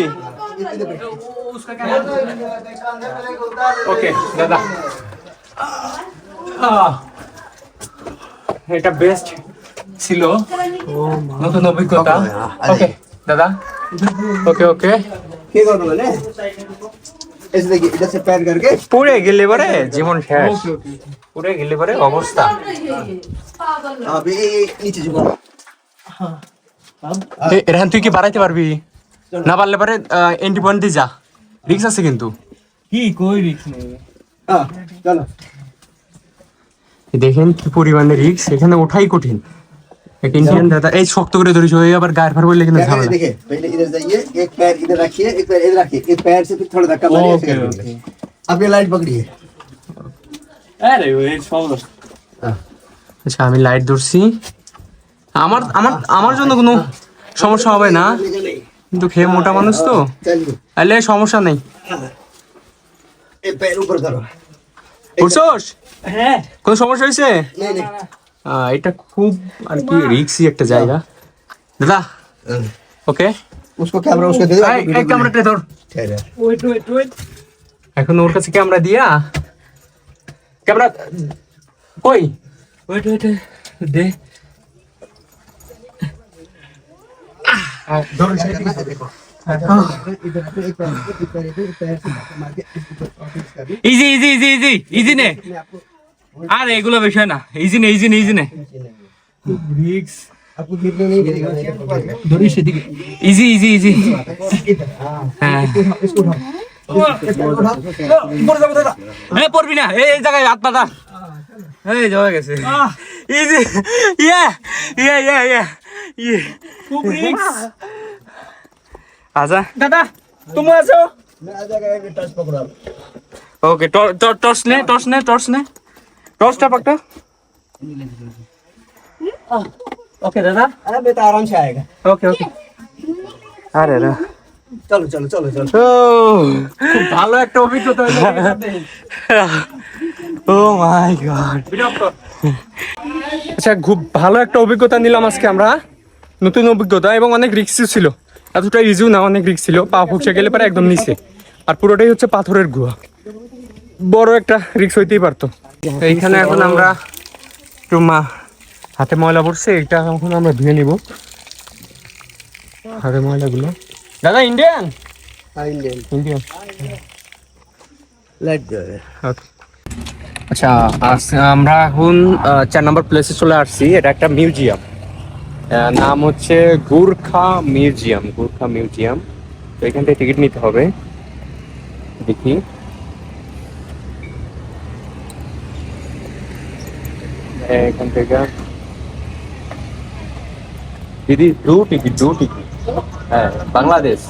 ওকে দাদা, এটা বেস্ট ছিল, নতুন অভিজ্ঞতা। ওকে দাদা, ওকে ওকে। क्या करो मैंने ऐसे देखिए, इधर से पैर करके পুড়ে গেলে পরে জীবন শেষ, পুড়ে গেলে পরে অবস্থা। अभी नीचे झुको। রেহান তুই কি বাড়াইতে পারবি? না পারলে পরে এন্ট্রি পয়েন্ট দিয়ে যা, রিক্স আছে কিন্তু। हाँ चलो। দেখেন কি পরিমাণে রিক্স, এখানে ওঠাই কঠিন। এক ইন্ডিয়ান দাদা এই শক্ত করে ধরিস, ওই আবার গায়ের ফার বললে কিন্তু क्या करें, ঝামেলা। देखिए पहले इधर जाइए, एक पैर इधर रखिए, एक पैर इधर रखिए, एक पैर से फिर थोड़ा धक्का मारिए, ऐसे करिए। अब ये लाइट पकड़िए। हाँ। আচ্ছা আমি লাইট ধরছি, আমার আমার আমার জন্য কোনো সমস্যা হবে না, কিন্তু খেয়ে মোটা মানুষ তো, चलिए তাহলে সমস্যা নেই। ये पैर ऊपर करो। বুঝছোস? কোনো সমস্যা হয়েছে? नहीं नहीं এটা খুব আর কি রিক্সি একটা জায়গা। দাদা ওকে, उसको कैमरा उसको दे दो। এই ক্যামেরাটা ধর। ठहर। এখন ওর কাছে ক্যামেরা দিয়া ক্যামেরা কই ওয়েট ওয়েট দে दोनों साइड से देखो इधर पे एक पैर मार के इसका भी easy easy easy easy easy নে आपको আর এগুলো বিষয় না ইজি নে ইজি নে ইজি নে रिक्स आपको गिरने नहीं गिरेगा दोनों से दिखे ইজি ইজি ইজি इधर हां হ্যাঁ इसको उठाओ ऊपर जाओ दादा এ পড়বি না এই জায়গায় হাত পাতা এই জমে গেছে ইজি ইয়া ইয়া ইয়া ইয়া ইয়ে खूब रिक्स আজা दादा तुम आ जाओ मैं आ जाएगा एक टच पकड़ा ওকে টর্চ নে টর্চটা পাকটা ओके दादा अरे मैं तो आराम से आएगा ওকে ওকে আরে রে चलो चलो चलो चलो ও খুব ভালো একটা অভিজ্ঞতা হলো ও মাই গড আচ্ছা খুব ভালো একটা অভিজ্ঞতা নিলাম আজকে আমরা নতুন অভিজ্ঞতা এবং অনেক রিস্ক ছিল এতটা ইজিও না অনেক রিস্ক ছিল পা ফুকছে গেলে পরে একদম নিচে আর পুরোটাই হচ্ছে পাথরের গুহা বড় একটা রিস্ক হইতেই পারতো এইখানে এখন আমরা একটু হাতে ময়লা পড়ছে এটা এখন আমরা ধুয়ে নিব হাতে ময়লাগুলো দাদা ইন্ডিয়ান हाँ इंडियन ইন্ডিয়ান लेट गो আচ্ছা আমরা এখন 4 নম্বর প্লেসে চলে আসছি এটা একটা মিউজিয়াম নাম হচ্ছে গোর্খা মিউজিয়াম তো এখান থেকে টিকিট নিতে হবে দেখি এখান থেকে দিদি দু টিকিট হ্যাঁ বাংলাদেশ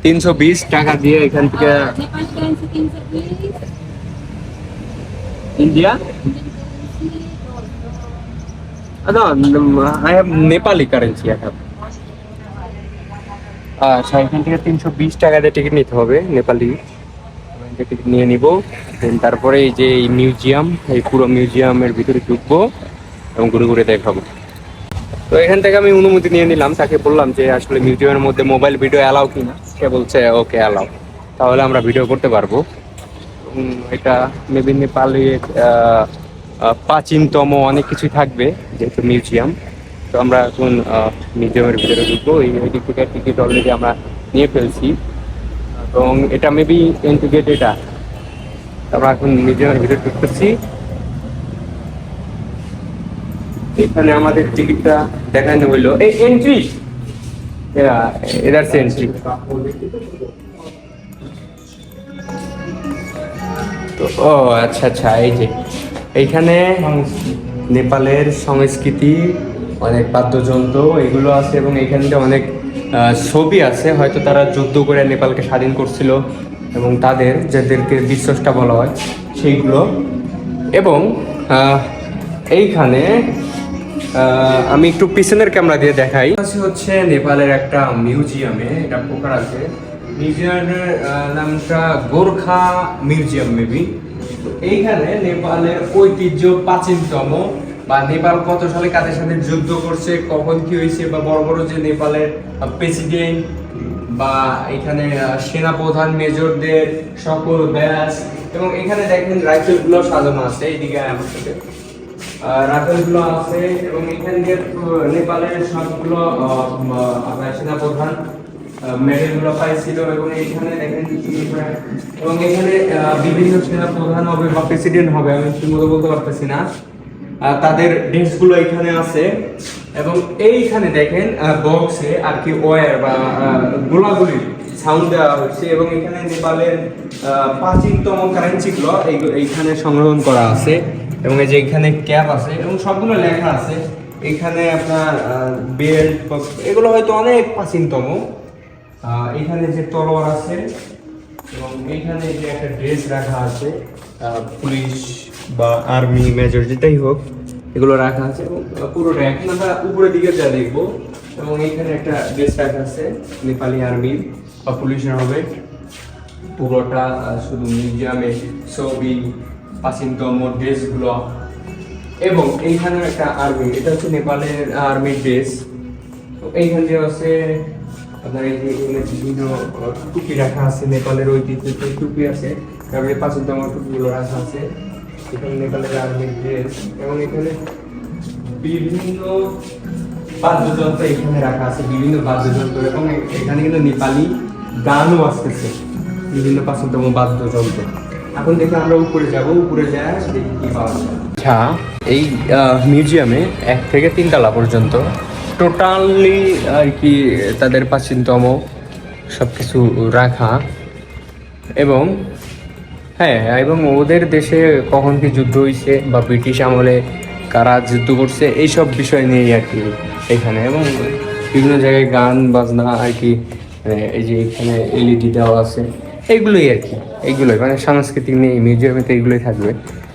320 টাকা দিয়ে এখান থেকে India No, I have Nepali currency. আচ্ছা এখান থেকে 320 টাকা দিয়ে টিকিট নিতে হবে নেপালি টিকিট নিয়ে নিব তারপরে এই যে এই মিউজিয়াম এই পুরো মিউজিয়ামের ভিতরে ঢুকবো এবং ঘুরে ঘুরে দেখাবো তো এখান থেকে আমি অনুমতি নিয়ে নিলাম তাকে বললাম যে আসলে মিউজিয়ামের মধ্যে মোবাইল ভিডিও অ্যালাউ কিনা সে বলছে ওকে অ্যালাউ তাহলে আমরা ভিডিও করতে পারবো এটা মেবি নেপালের প্রাচীনতম অনেক কিছুই থাকবে যেহেতু মিউজিয়াম তো আমরা এখন মিউজিয়ামের ভিতরে ঢুকবো এই টিকিট অলরেডি আমরা নিয়ে ফেলছি এবং এটা মেবি এন্ট্রি গেট এটা আমরা এখন মিউজিয়ামের ভিতরে ঢুকতেছি এখানে আমাদের টিকিটটা দেখানো হইলো এই এন্ট্রি এটার এন্ট্রি ও আচ্ছা আচ্ছা এই যে এইখানে নেপালের সংস্কৃতি অনেক বাদ্যযন্ত্র এগুলো আছে এবং এখানে অনেক ছবি আছে হয়তো তারা যুদ্ধ করে নেপালকে স্বাধীন করছিল এবং তাদের যাদেরকে বিশ্বস্টা বলা হয় সেইগুলো এবং এইখানে আমি একটু পিছনের ক্যামেরা দিয়ে দেখাই হচ্ছে নেপালের একটা মিউজিয়ামে এটা পোকার আছে মিউজিয়ামের নামটা গোর্খা মিউজিয়াম মেবি এইখানে নেপালের ঐতিহ্য প্রাচীনতম বা নেপাল কত সালে কাদের সাথে যুদ্ধ করছে কখন কি হয়েছে বা বড় বড় যে নেপালের প্রেসিডেন্ট বা এখানে সেনাপ্রধান মেজরদের সকল ব্যাচ এবং এখানে দেখেন রাইফেলগুলো সাজানো আছে এইদিকে আমার সাথে রাইফেলগুলো আছে এবং এখানে নেপালের সবগুলো সেনাপ্রধান মেডেলগুলো পাইছিল এবং এখানে দেখেন এবং এখানে বিভিন্ন সেনা প্রধান হবে বা প্রেসিডেন্ট হবে আমি ঠিকমতো বলতে পারতেছি না তাদের ড্রেসগুলো এখানে আছে এবং এইখানে দেখেন বক্সে আর কি ওয়্যার বা গোলাগুলির সাউন্ড দেওয়া হচ্ছে এবং এখানে নেপালের প্রাচীনতম কারেন্সিগুলো এইখানে সংরক্ষণ করা আছে এবং এই যে এখানে ক্যাপ আছে এবং সবগুলো লেখা আছে এখানে আপনার বেল্ট এগুলো হয়তো অনেক প্রাচীনতম এখানে যে তলোয়ার আছে এবং এইখানে যে একটা ড্রেস রাখা আছে পুলিশ বা আর্মি মেজর যেটাই হোক এগুলো রাখা আছে এবং পুরোটা এখন আমরা উপরের দিকে যা দেখবো এবং এইখানে একটা ড্রেস রাখা আছে নেপালি আর্মি বা পুলিশের হবে পুরোটা শুধু মিউজিয়ামে ছবি প্রাচীনতম ড্রেসগুলো এবং এইখানে একটা আর্মি এটা হচ্ছে নেপালের আর্মির ড্রেস এইখান দিয়ে আছে আপনার এই যে বিভিন্ন টুপি রাখা আছে নেপালের ঐতিহ্য টুপি আছে তারপরে প্রাচীনতম টুপিগুলো রাখা আছে, এখানে নেপালের আর্মির ড্রেস এবং এখানে বিভিন্ন বাদ্যযন্ত্র এখানে রাখা আছে, বিভিন্ন বাদ্যযন্ত্র এবং এখানে কিন্তু নেপালি গানও আসতেছে, বিভিন্ন প্রাচীনতম বাদ্যযন্ত্র। এখন দেখে আমরা উপরে যাব, উপরে যাই দেখি কি পাওয়া যায়। আচ্ছা, এই মিউজিয়ামে 1 থেকে 3 তলা পর্যন্ত টোটালি আর কি তাদের প্রাচীনতম সব কিছু রাখা, এবং হ্যাঁ, এবং ওদের দেশে কখন কি যুদ্ধ হয়েছে বা ব্রিটিশ আমলে কারা যুদ্ধ করছে এইসব বিষয় নিয়েই আর কি এখানে, এবং বিভিন্ন জায়গায় গান বাজনা আর কি, এই যে এখানে এলইডি দেওয়া আছে, এইগুলোই আর কি, এইগুলোই মানে সাংস্কৃতিক নিয়ে মিউজিয়ামে তো এইগুলোই থাকবে।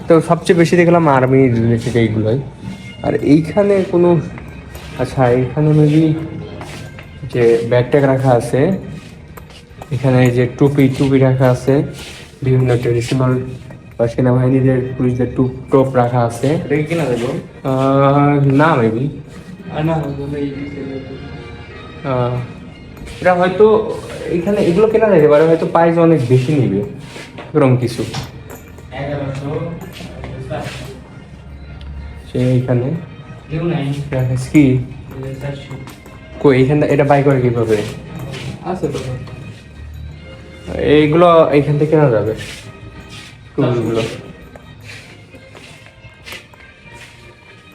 তো সবচেয়ে বেশি দেখলাম আর্মি রিলেটেড এইগুলোই। আর এইখানে কোনো, আচ্ছা এইখানে মেবি যে ব্যাগ ট্যাগ রাখা আছে, এখানে এই যে টুপি রাখা আছে, বিভিন্ন ট্রেডিশনাল বা সেনাবাহিনীদের পুলিশদের টোপ রাখা আছে। কিনা দেবো না মেবি না, এটা হয়তো এখানে এগুলো কেনা যেতে পারে, হয়তো প্রাইস অনেক বেশি নিবে এরকম কিছু। 1100 সে এইখানে কেউ নাই কি 400 কই এইখানে এটা বাই করে কিভাবে? আছে তো এইগুলো এইখান থেকে কেনা যাবে টুলগুলো।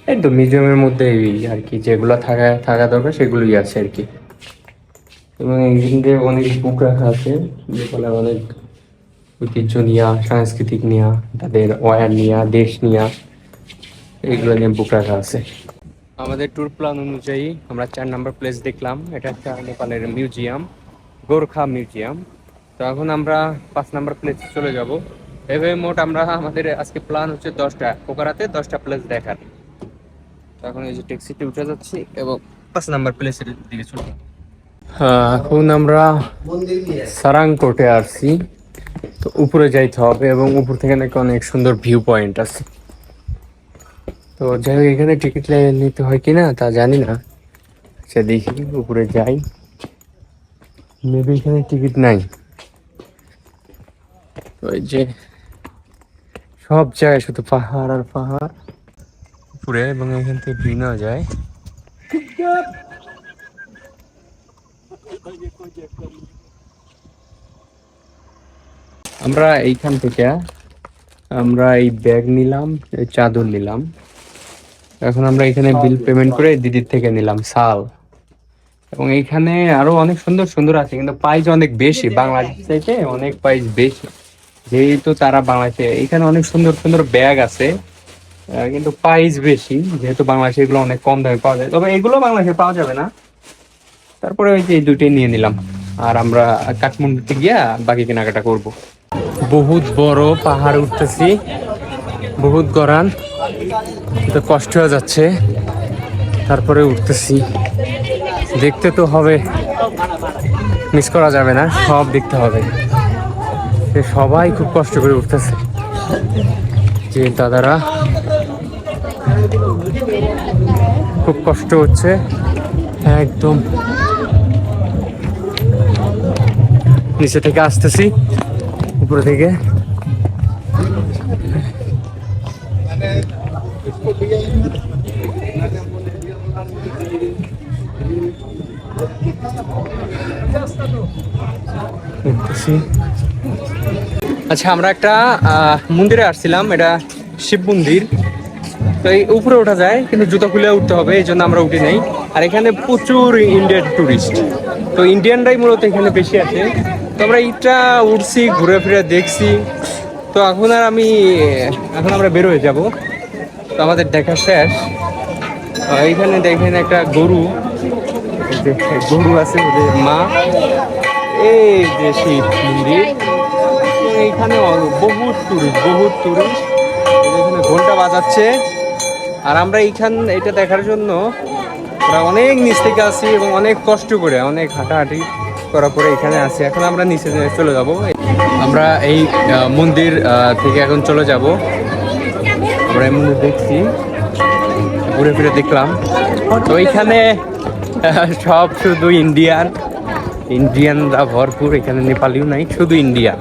এই তো মিউজিয়ামের মধ্যে এই আর কি যেগুলো থাকা দরকার সেগুলোই আছে আর কি। এবং এইখানে অনেক বুক রাখা আছে, যেগুলো অনেক ঐতিহ্য নিয়া, সাংস্কৃতিক নিয়া, তাদের ওয়ার নিয়া, দেশ নিয়া, এইগুলো নিয়ে বুক রাখা আছে। আমাদের ট্যুর প্ল্যান অনুযায়ী আমরা 4 নম্বর প্লেস দেখলাম, এটা একটা নেপালের মিউজিয়াম, গোর্খা মিউজিয়াম। তো এখন আমরা 5 নম্বর প্লেসে চলে যাব। এভাবে মোট আমাদের আজকে প্ল্যান হচ্ছে 10টা, পোকারাতে 10টা প্লেস দেখার। তো এখন এই যে ট্যাক্সিতে উঠে যাচ্ছি এবং 5 নম্বর প্লেসের দিকে চলে যাব। এখন আমরা সারাংকোটে আসছি, তো উপরে যাইতে হবে এবং উপর থেকে নাকি অনেক সুন্দর ভিউ পয়েন্ট আছে। তো যাই হোক, এখানে টিকিট নিতে হয় কিনা তা জানি না, সে দেখি উপরে যাই, মেবি এখানে টিকিট নাই। ওই যে সব জায়গায় শুধু পাহাড় আর পাহাড় উপরে, এবং এখান থেকে ভিউ নেওয়া যায়। আমরা এইখান থেকে আমরা এই ব্যাগ নিলাম, এই চাদর নিলাম। এখন আমরা এখানে বিল পেমেন্ট করে দিদির থেকে নিলাম শাল, এবং এইখানে আরো অনেক সুন্দর সুন্দর আছে, কিন্তু প্রাইস অনেক বেশি, বাংলাদেশ থেকে অনেক প্রাইস বেশি, যেহেতু তারা বাংলাদেশে। এখানে অনেক সুন্দর সুন্দর ব্যাগ আছে, কিন্তু প্রাইস বেশি, যেহেতু বাংলাদেশে এগুলো অনেক কম দামে পাওয়া যায়। তবে এগুলো বাংলাদেশে পাওয়া যাবে না। তারপরে ওই যে এই দুটোই নিয়ে নিলাম, আর আমরা কাঠমান্ডুতে গিয়া বাকি কেনাকাটা করব। বহুত বড় পাহাড় উঠতেছি, বহুত গরান, তো কষ্ট হয়ে যাচ্ছে, তারপরে উঠতেছি। দেখতে তো হবে, মিস করা যাবে না, সব দেখতে হবে। সবাই খুব কষ্ট করে উঠতেছে, যে দাদারা খুব কষ্ট হচ্ছে একদম। নিচে থেকে আসতেছি, উপরে থেকে আচ্ছা, আমরা একটা মন্দিরে আসছিলাম, এটা শিব মন্দির। তো এই উপরে ওঠা যায়, কিন্তু জুতো খুলে উঠতে হবে, এই জন্য আমরা উঠি নাই। আর এখানে প্রচুর ইন্ডিয়ান টুরিস্ট, তো ইন্ডিয়ানরাই মূলত এখানে বেশি আছে। তো আমরা এইটা উঠছি, ঘুরে ফিরে দেখছি। তো এখন আমরা বের হয়ে যাব। তো আমাদের দেখা শেষ। এইখানে দেখেন একটা গরু আছে, ওদের মা। এই যে শিব মন্দির, এইখানে বহুত টুরিস্ট এখানে ঘন্টা বাজাচ্ছে। আর আমরা এটা দেখার জন্য আমরা অনেক নিচ থেকে আসি, এবং অনেক কষ্ট করে, অনেক হাঁটাহাঁটি করার পরে এখানে আসি। এখন আমরা নিচে চলে যাব। আমরা এই মন্দির থেকে এখন চলে যাব। আমরা এই মন্দির দেখছি, ঘুরে ফিরে দেখলাম। তো এইখানে সব শুধু ইন্ডিয়ানরা ভরপুর, এখানে নেপালিও নাই, শুধু ইন্ডিয়ান।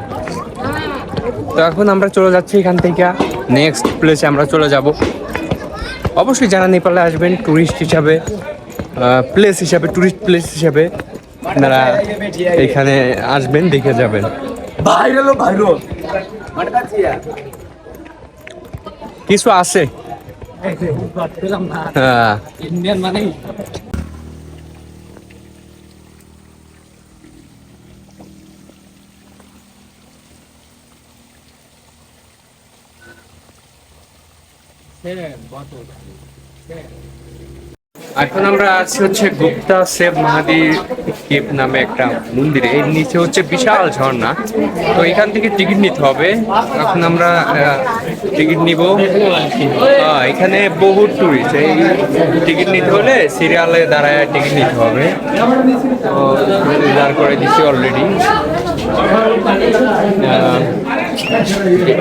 তো এখন আমরা চলে যাচ্ছি এখান থেকে, নেক্সট প্লেসে আমরা চলে যাব। অবশ্যই যারা নেপালে আসবেন ট্যুরিস্ট হিসাবে, প্লেস হিসাবে, ট্যুরিস্ট প্লেস হিসাবে আপনারা এখানে আসবেন, দেখে যাবেন। কিছু আছে হ্যাঁ। ইন্ডিয়ান মানে এখন আমরা আছি হচ্ছে গুপ্তা সেব মাহাদির কেভ নামে একটা মন্দিরে। এর নিচে হচ্ছে বিশাল ঝর্ণা। তো এখান থেকে টিকিট নিতে হবে। এখন আমরা টিকিট নিব। এখানে বহু টুরিস্ট, এই টিকিট নিতে হলে সিরিয়ালে দাঁড়ায় টিকিট নিতে হবে। তো রিজার্ভ করে দিচ্ছি অলরেডি।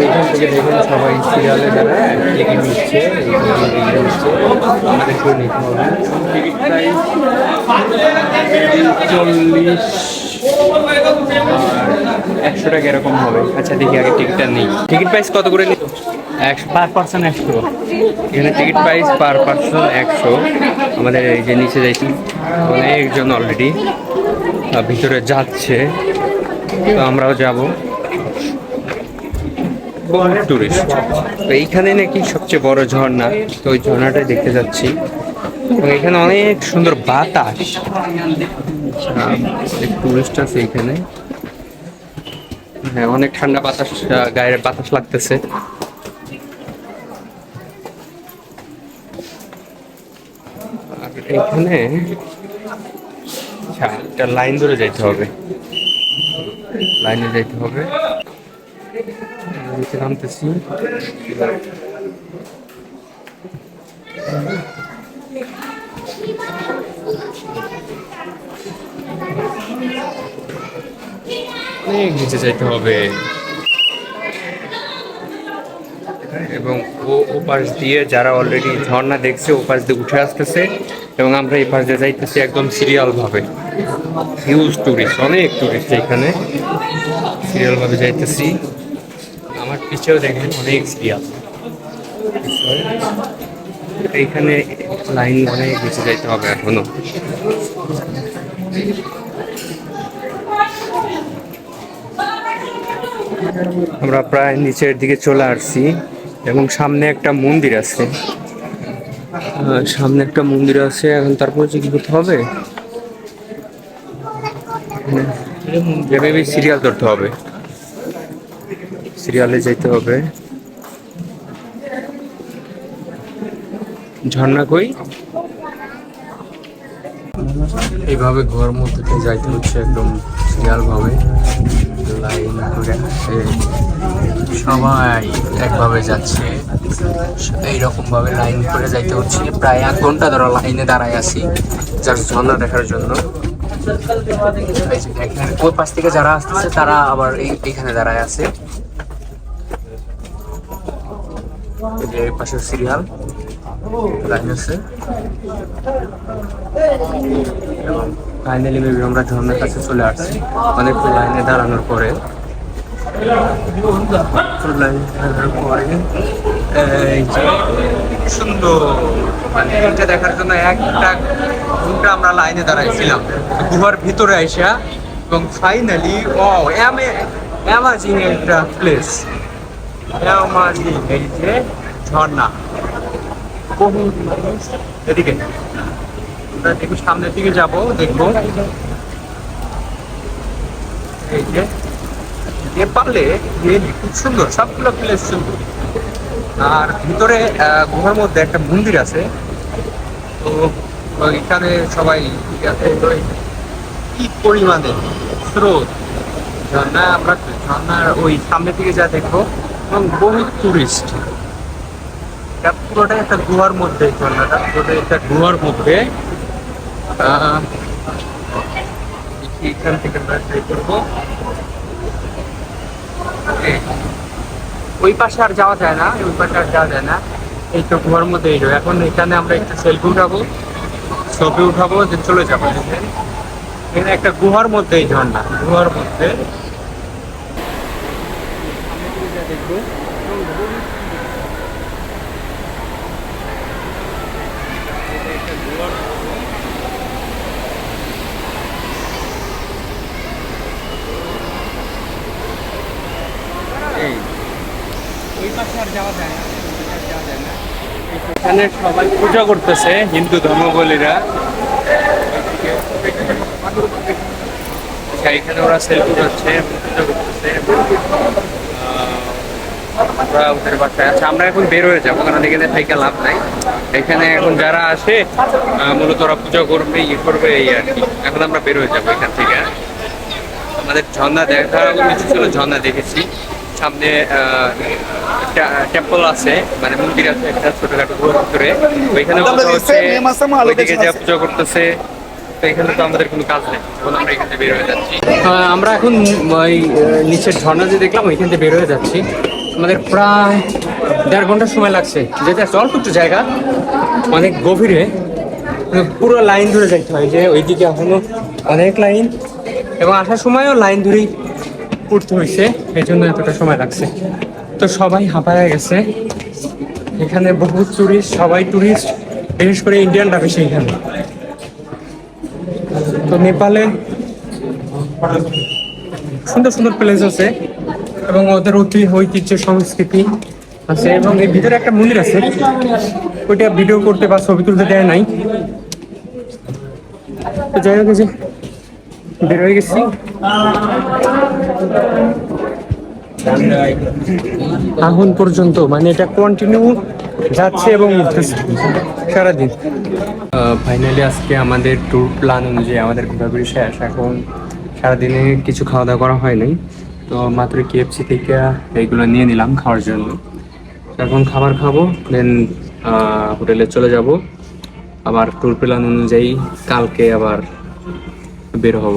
এখান থেকে দেখুন সবাই সিরিয়ালে দাঁড়ায় টিকিট নিচ্ছে, আমাদেরকেও নিতে হবে। টিকিট প্রাইস 40 আর 100 টাকা এরকম হবে। আচ্ছা দেখি আগে টিকিটটা নেই। টিকিট প্রাইস কত করে নিই? 100 পার পার্সন 100। এখানে টিকিট প্রাইস পার পার্সন 100। আমাদের এই যে নিচে যাইছি অনেকজন অলরেডি ভিতরে যাচ্ছে, তো আমরাও যাব। বহুত টুরিস্ট। তো এইখানে নাকি সবচেয়ে বড় ঝর্ণা, তো ওই ঝর্ণাটাই দেখতে যাচ্ছি। এবং এখানে অনেক সুন্দর বাতাস, অনেক টুরিস্ট আছে এখানে। হ্যাঁ, অনেক ঠান্ডা বাতাস, গায়ের বাতাস লাগতেছে। আর এখানে আচ্ছা একটা লাইন ধরে যাইতে হবে, লাইনে যাইতে হবে। নিচে নামতেছি। অনেক নিচে যাইতে হবে এবং ওপাশ দিয়ে যারা অলরেডি ঝর্ণা দেখছে ওপাশ দিয়ে উঠে আসতেছে এবং আমরা এই পাশ দিয়ে যাইতেছি একদম সিরিয়াল ভাবে। হিউজ টুরিস্ট, অনেক টুরিস্ট এখানে, সিরিয়াল ভাবে যাইতেছি। আমার পিছেও দেখেন অনেক সিরিয়াল। এইখানে লাইন অনেক নিচে যাইতে হবে এখনো। আমরা প্রায় নিচের দিকে চলে আসছি এবং সামনে একটা মন্দির আছে, সামনে একটা মন্দির আছে। এখন তারপর যে কি করতে হবে, সিরিয়াল ধরতে হবে, সিরিয়ালে যেতে হবে। ঝর্ণা কই এইভাবে ঘর মধ্যে যাইতে হচ্ছে একদম সিরিয়াল ভাবে, লাইন করে সবাই একভাবে যাচ্ছে। এইরকম ভাবে লাইন করে যাইতে হচ্ছে। প্রায় 1 ঘন্টা ধরে লাইনে দাঁড়ায় আছি যার ঝর্ণা দেখার জন্য। ওই পাশ থেকে যারা আসতেছে তারা আবার এইখানে দাঁড়ায় আছে। এই পাশে সিরিয়াল লাইন আছে। ফাইনালি মেবি আমরা ঝর্ণার কাছে চলে আসছি অনেক লাইনে দাঁড়ানোর পরে। সুন্দর, মানে এটা দেখার জন্য 1 ঘন্টা আমরা লাইনে দাঁড়াইছিলাম গুহার ভিতরে আইসা। এবং ফাইনালি অ্যামাজিং একটা প্লেস, অ্যামাজিং এই যে ঝর্ণা। বহু মানুষ এদিকে, আমরা একটু সামনের দিকে যাব, দেখবো এই যে নেপালে খুব সুন্দর, সবগুলো প্লেস সুন্দর। আর ভিতরে গুহার মধ্যে একটা মন্দির আছে। তো এখানে সবাই কি পরিমাণে স্রোত, ঝর্ণা, আমরা ঝর্ণার ওই সামনের দিকে যা দেখবো এবং বহু টুরিস্ট। এটা পুরোটাই একটা গুহার মধ্যে, ঝর্ণাটা পুরোটাই একটা গুহার মধ্যে। এখান থেকে আমরা ট্রাই করবো। ওই পাশে আর যাওয়া যায় না, ওই পাশে আর যাওয়া যায় না। এই তো গুহার মধ্যে এই। এখন এখানে আমরা একটু সেলফি উঠাবো, ছবি উঠাবো, যে চলে যাবো। এখানে একটা গুহার মধ্যে এই ঝর্ণা, গুহার মধ্যে সমুদ্র। এই ওই পাশে আর যাওয়া যায় না, এখানে সবাই পূজা করতেছে হিন্দু ধর্মাবলীরা। এখানে ওরা সেলফি করছে, পূজা করতেছে। ওরা ওদের বাসায় আছে। আমরা এখন বের হয়ে যাবো, কারণ এখানে থেকে লাভ নাই। এখানে এখন যারা আসে মূলত ওরা পূজা করবে, ইয়ে করবে, এই আর কি। এখন আমরা বের হয়ে যাবো এখান থেকে। আমাদের ঝর্ণা দেখার কিছু ছিল, ঝর্ণা দেখেছি। সামনে টেম্পল আছে, মানে মন্দির আছে একটা ছোটখাটো ভিতরে, ওইখানে পূজা হচ্ছে, ওইদিকে যা পূজা করতেছে। তো এখানে তো আমাদের কোনো কাজ নেই, এখন আমরা এখান থেকে বের হয়ে যাচ্ছি। আমরা এখন ওই নিচের ঝর্ণা যে দেখলাম ওইখান থেকে বের হয়ে যাচ্ছি। আমাদের প্রায় 1.5 ঘন্টা সময় লাগছে, যেটা অল্প একটু জায়গা, অনেক গভীরে, পুরো লাইন ধরে যাইতে হয়। যে ওইদিকে এখনো অনেক লাইন, এবং আসার সময়ও লাইন ধরেই উঠতে হয়েছে, এই জন্য এতটা সময় লাগছে। তো সবাই হাঁপায় গেছে, এখানে বহু টুরিস্ট, সবাই টুরিস্ট, বিশেষ করে ইন্ডিয়ানরা বেশি এখানে। তো নেপালে সুন্দর সুন্দর প্লেস আছে, এবং ওদের ঐতিহ্য সংস্কৃতি আছে, এবং এর ভিতরে একটা মন্দির আছে, ওইটা ভিডিও করতে বা ছবি তুলতে দেয় নাই। তো যাই হোক, যে বের হয়ে গেছি। এখন পর্যন্ত মানে এটা কন্টিনিউ যাচ্ছে এবং উঠতেছে সারাদিন। ফাইনালি আজকে আমাদের ট্যুর প্ল্যান অনুযায়ী আমাদের ঘোরাঘুরি শেষ। এখন সারাদিনে কিছু খাওয়া দাওয়া করা হয় নাই, তো মাত্র KFC থেকে এইগুলো নিয়ে নিলাম খাওয়ার জন্য। এখন খাবার খাবো, দেন হোটেলে চলে যাব। আবার ট্যুর প্ল্যান অনুযায়ী কালকে আবার বের হব।